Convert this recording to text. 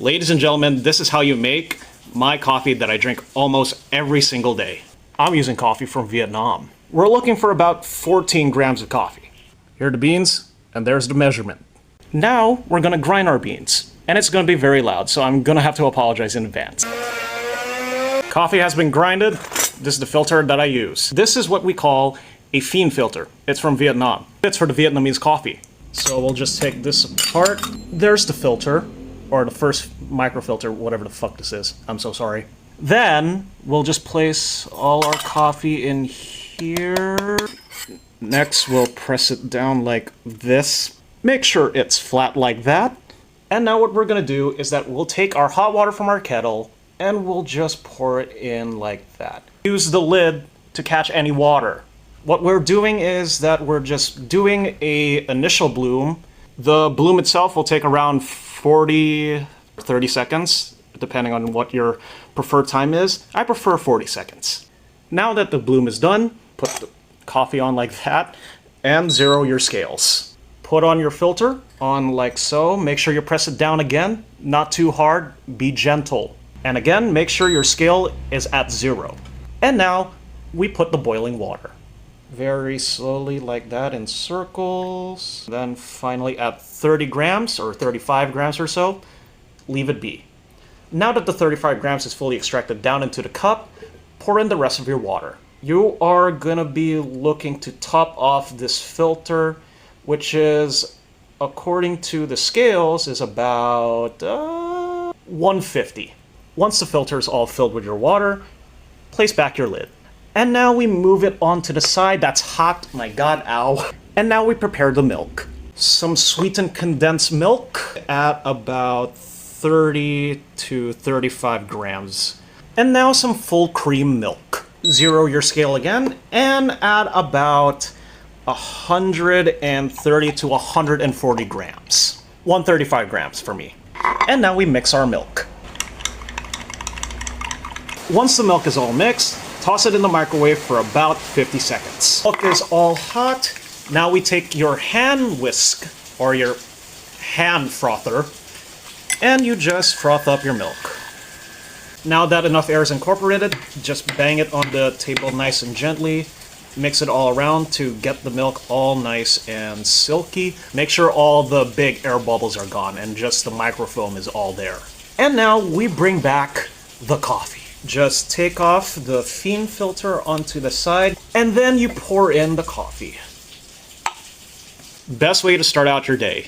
Ladies and gentlemen, this is how you make my coffee that I drink almost every single day. I'm using coffee from Vietnam. We're looking for about 14 grams of coffee. Here are the beans, and there's the measurement. Now, we're gonna grind our beans, and it's gonna be very loud, so I'm gonna have to apologize in advance. Coffee has been grinded. This is the filter that I use. This is what we call a Phin filter. It's from Vietnam. It's for the Vietnamese coffee. So we'll just take this apart. There's the filter, or the first microfilter, whatever the fuck this is. I'm so sorry. Then we'll just place all our coffee in here. Next, we'll press it down like this. Make sure it's flat like that. And now what we're gonna do is that we'll take our hot water from our kettle and we'll just pour it in like that. Use the lid to catch any water. What we're doing is that we're just doing a initial bloom. The bloom itself will take around 40, 30 seconds, depending on what your preferred time is. I prefer 40 seconds. Now that the bloom is done, put the coffee on like that and zero your scales. Put on your filter on like so. Make sure you press it down again, not too hard, be gentle. And again, make sure your scale is at 0. And now we put the boiling water. Very slowly like that in circles. Then finally at 30 grams or 35 grams or so, leave it be. Now that the 35 grams is fully extracted down into the cup, pour in the rest of your water. You are gonna be looking to top off this filter, which is, according to the scales, is about 150. Once the filter is all filled with your water, place back your lid. And now we move it onto the side. That's hot, my god, ow. And now we prepare the milk. Some sweetened condensed milk at about 30 to 35 grams. And now some full cream milk. Zero your scale again and add about 130 to 140 grams. 135 grams for me. And now we mix our milk. Once the milk is all mixed, toss it in the microwave for about 50 seconds. Milk is all hot. Now we take your hand whisk or your hand frother and you just froth up your milk. Now that enough air is incorporated, just bang it on the table nice and gently. Mix it all around to get the milk all nice and silky. Make sure all the big air bubbles are gone and just the microfoam is all there. And now we bring back the coffee. Just take off the Phin filter onto the side, and then you pour in the coffee. Best way to start out your day.